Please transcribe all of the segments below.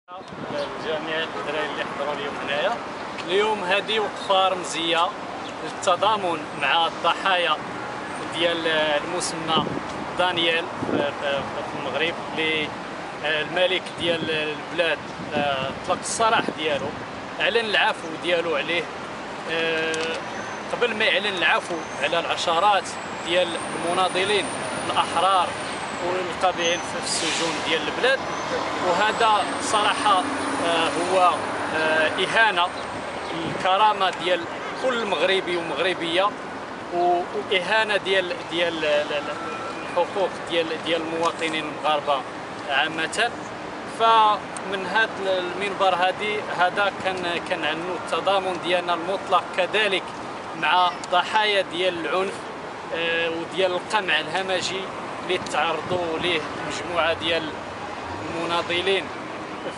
لجميع الدراري اللي حضروا اليوم هنايا. اليوم هذه وقفه رمزيه للتضامن مع الضحايا ديال المسمى دانيال في المغرب، اللي الملك ديال البلاد اطلق السراح ديالو، اعلن العفو ديالو عليه قبل ما يعلن العفو على العشرات ديال المناضلين الاحرار والقابعين في السجون ديال البلاد. وهذا صراحه هو اهانه للكرامه ديال كل مغربي ومغربيه، واهانه ديال الحقوق ديال المواطنين المغاربه عامه. فمن هذا المنبر هذا كنعنوا التضامن ديالنا المطلق كذلك مع ضحايا ديال العنف وديال القمع الهمجي اللي تعرضوا ليه مجموعه ديال المناضلين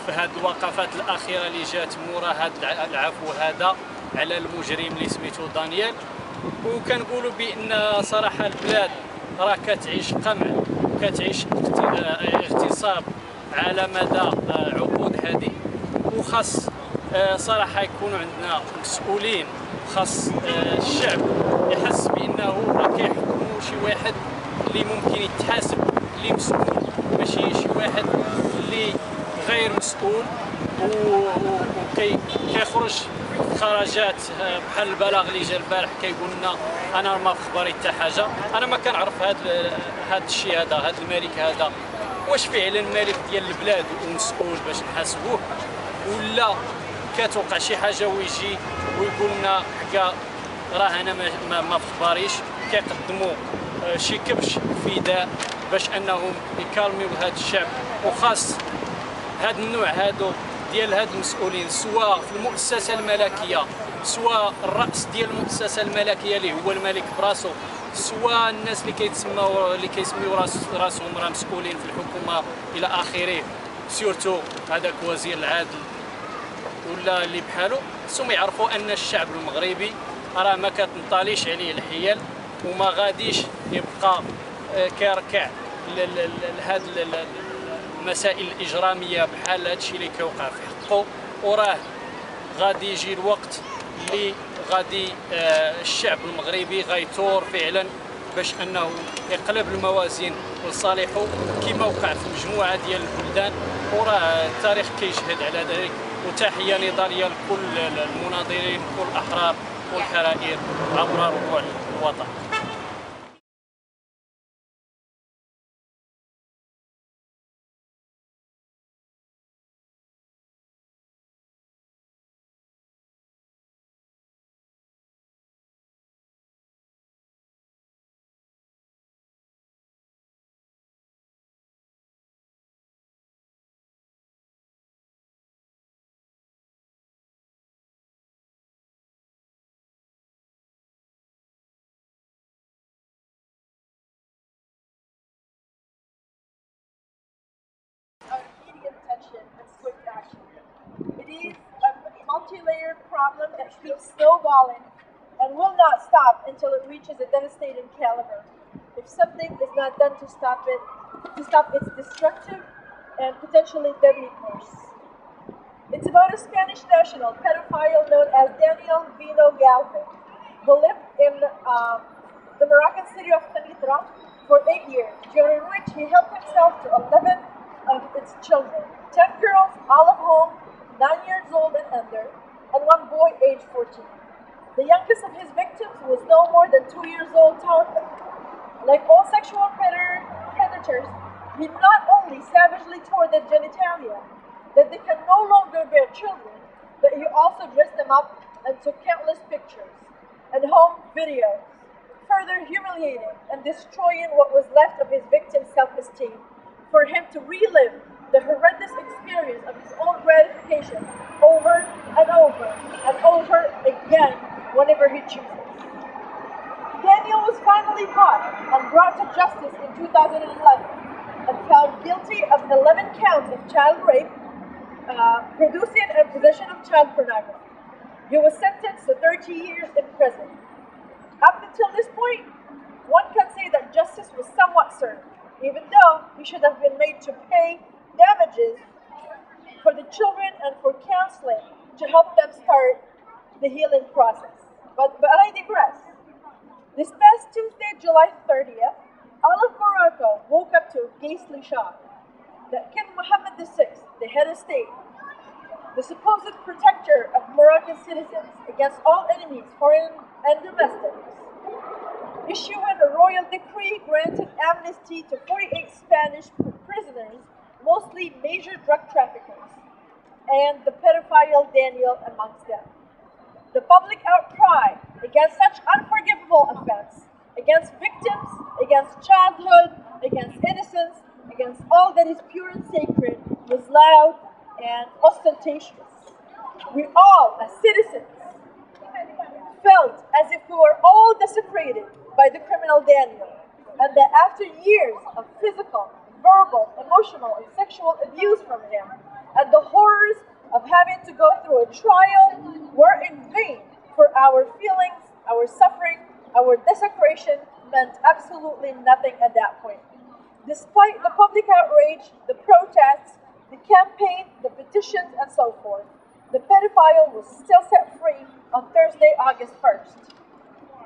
في هذه الوقفات الاخيره اللي جات مورا هذا العفو هذا على المجرم اللي سميتو دانيال. وكنقولوا بان صراحه البلاد راه كتعيش قمع وكتعيش اغتصاب على مدى عقود هذه، وخاص صراحه يكونوا عندنا مسؤولين، خاص الشعب يحس بانه راه كيحكموا شي واحد اللي ممكن يتحاسب، اللي مسؤول، ماشي شي واحد اللي غير مسؤول وكيخرج خرجات بحال البلاغ اللي جا البارح كيقول لنا انا ما في خباري حتى حاجه. انا ما كنعرف هذا الشيء هذا الملك هذا واش فعلا ملك ديال البلاد ومسؤول باش نحاسبوه، ولا كتوقع شي حاجه ويجي ويقول لنا حكا راه انا ما في خباريش. كيقدموا شي كبش فداء باش انهم يكالميو هذا الشعب. وخاص هذا النوع هادو ديال هاد المسؤولين، سواء في المؤسسه الملكيه، سواء الراس ديال المؤسسه الملكيه اللي هو الملك براسو، سواء الناس اللي كيسميو راسهم راه مسؤولين في الحكومه الى اخره، سورتو هذاك وزير العدل ولا اللي بحالو، خصهم يعرفوا ان الشعب المغربي راه ما كتنطاليش عليه الحيل وما غاديش يبقى كيركع لهاد المسائل الاجراميه بحال هادشي اللي كيوقع في حقه. وراه غادي يجي الوقت اللي غادي الشعب المغربي غيثور فعلا باش انه يقلب الموازين لصالحه كما وقع في مجموعه ديال البلدان، وراه التاريخ كيشهد على ذلك. وتحيه نضاليه لكل المناضلين كل الاحرار والحرائر عبر ربوع الوطن. Immediate attention and swift action. It is a multi-layered problem that keeps snowballing and will not stop until it reaches a devastating caliber. If something is not done to stop its destructive and potentially deadly course. It's about a Spanish national pedophile known as Daniel Vino Galvin, who lived in the Moroccan city of Tanitra for 8 years, during which he helped himself to 11 of its children, 10 girls, all of whom 9 years old and under, and one boy aged 14. The youngest of his victims was no more than 2 years old, Tawfiq. Like all sexual predators, he not only savagely tore their genitalia, that they can no longer bear children, but he also dressed them up and took countless pictures and home videos, further humiliating and destroying what was left of his victim's self-esteem, for him to relive the horrendous experience of his own gratification over and over and over again whenever he chooses. Daniel was finally caught and brought to justice in 2011 and found guilty of 11 counts of child rape, producing and possession of child pornography. He was sentenced to 30 years in prison. Up until this point, one can say that justice was somewhat certain, even though he should have been made to pay damages for the children and for counseling to help them start the healing process. But I digress. This past Tuesday, July 30th, all of Morocco woke up to a ghastly shock that King Mohammed VI, the head of state, the supposed protector of Moroccan citizens against all enemies, foreign and domestic, issuing a royal decree granting amnesty to 48 Spanish prisoners, mostly major drug traffickers, and the pedophile Daniel amongst them. The public outcry against such unforgivable offense, against victims, against childhood, against innocence, against all that is pure and sacred, was loud and ostentatious. We all, as citizens, felt as if we were all desecrated by the criminal Daniel, and that after years of physical, verbal, emotional, and sexual abuse from him, and the horrors of having to go through a trial were in vain, for our feelings, our suffering, our desecration meant absolutely nothing at that point. Despite the public outrage, the protests, the campaign, the petitions, and so forth, the pedophile was still set free on Thursday, August 1st.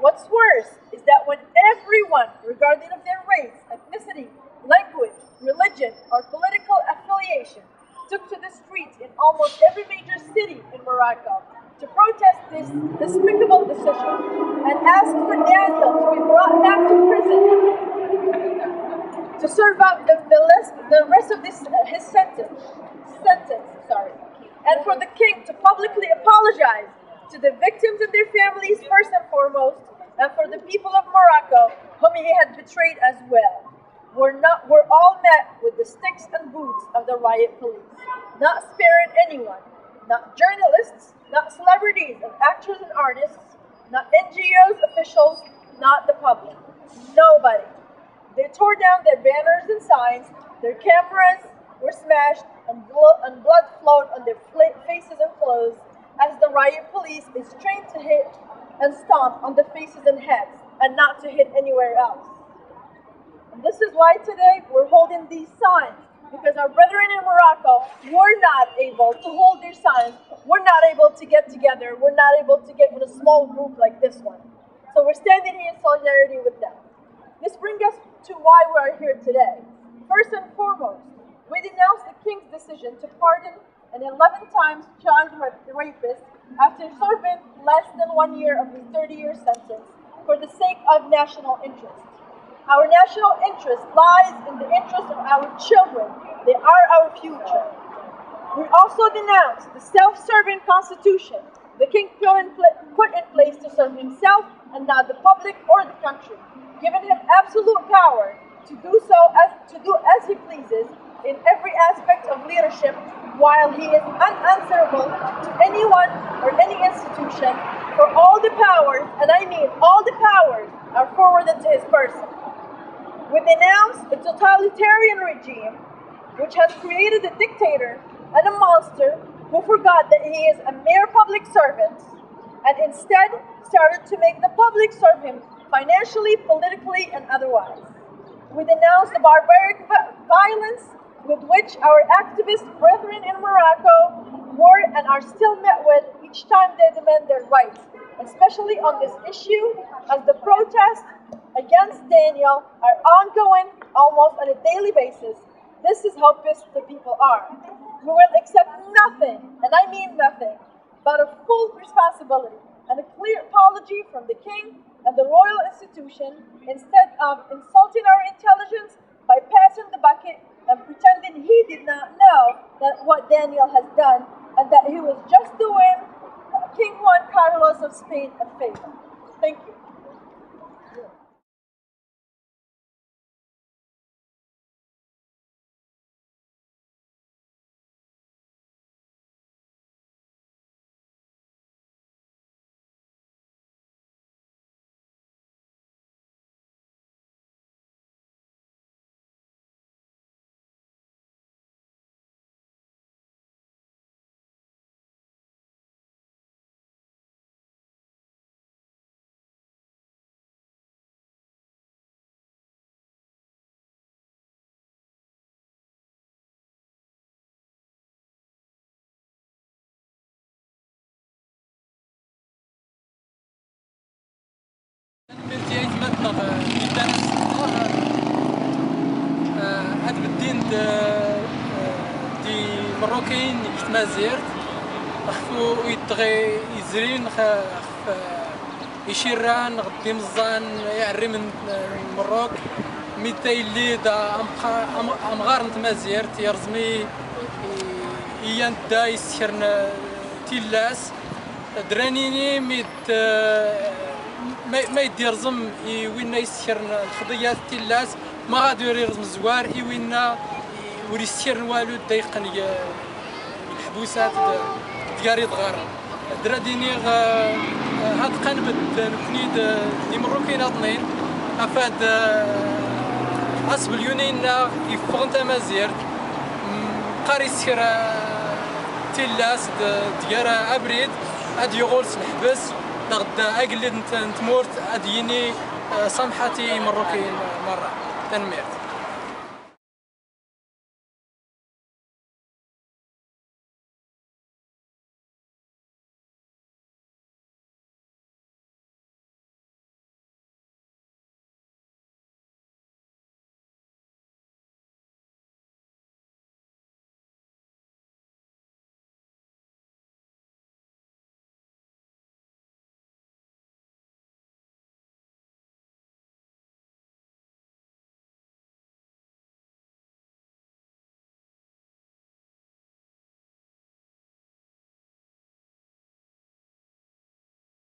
What's worse is that when everyone, regardless of their race, ethnicity, language, religion, or political affiliation, took to the streets in almost every major city in Morocco to protest this despicable decision and ask for Daniel to be brought back to prison to serve out the rest of his sentence, and for the king to publicly apologize to the victims and their families first and foremost, and for the people of Morocco whom he had betrayed as well. We're all met with the sticks and boots of the riot police, not sparing anyone, not journalists, not celebrities and actors and artists, not NGOs, officials, not the public. Nobody. They tore down their banners and signs, their cameras were smashed, and blood flowed on their faces and clothes as the riot police is trained to hit and stomp on the faces and heads and not to hit anywhere else. And this is why today we're holding these signs, because our brethren in Morocco were not able to hold their signs, we're not able to get together, we're not able to get in a small group like this one. So we're standing here in solidarity with them. This brings us to why we are here today. First and foremost, we denounce the king's decision to pardon an 11 times child rapist after serving less than 1 year of his 30-year sentence for the sake of national interest. Our national interest lies in the interest of our children. They are our future. We also denounce the self-serving constitution the king put in place to serve himself and not the public or the country, giving him absolute power to do as he pleases in every aspect of leadership, while he is unanswerable to anyone or any institution, for all the powers, and I mean all the powers, are forwarded to his person. We denounce the totalitarian regime, which has created a dictator and a monster who forgot that he is a mere public servant and instead started to make the public serve him financially, politically, and otherwise. We denounce the barbaric violence with which our activist brethren in Morocco were and are still met with each time they demand their rights, especially on this issue, as the protests against Daniel are ongoing almost on a daily basis. This is how pissed the people are. We will accept nothing, and I mean nothing, but a full responsibility and a clear apology from the king and the royal institution, instead of insulting our intelligence by passing the bucket and pretending he did not know that what Daniel has done and that he was just doing King Juan Carlos of Spain a favor. Thank you. مروكيين يتمازيرت ويتغي يزرين يشيران غدي مزان يعري من مروك ميتاي اللي دا امغار نتمازيرت يرزمي يان دا يسكرن تيلاس درانيني ما يدير زم وين يسكرن الخضيات تيلاس ما غادي يرزم زوار وين وريسكرن والو دايقن الحبوسات دياري دغار دراديني هاد قنبت نكنيد دي مروكين اثنين افاد حسب اليونين يفغن تمازيرت قاري سكر تيلاس ديارا ابريد اد يغول سنحبس غدا اقلد نتمورت اد يني سمحتي مروكين مره تنميرت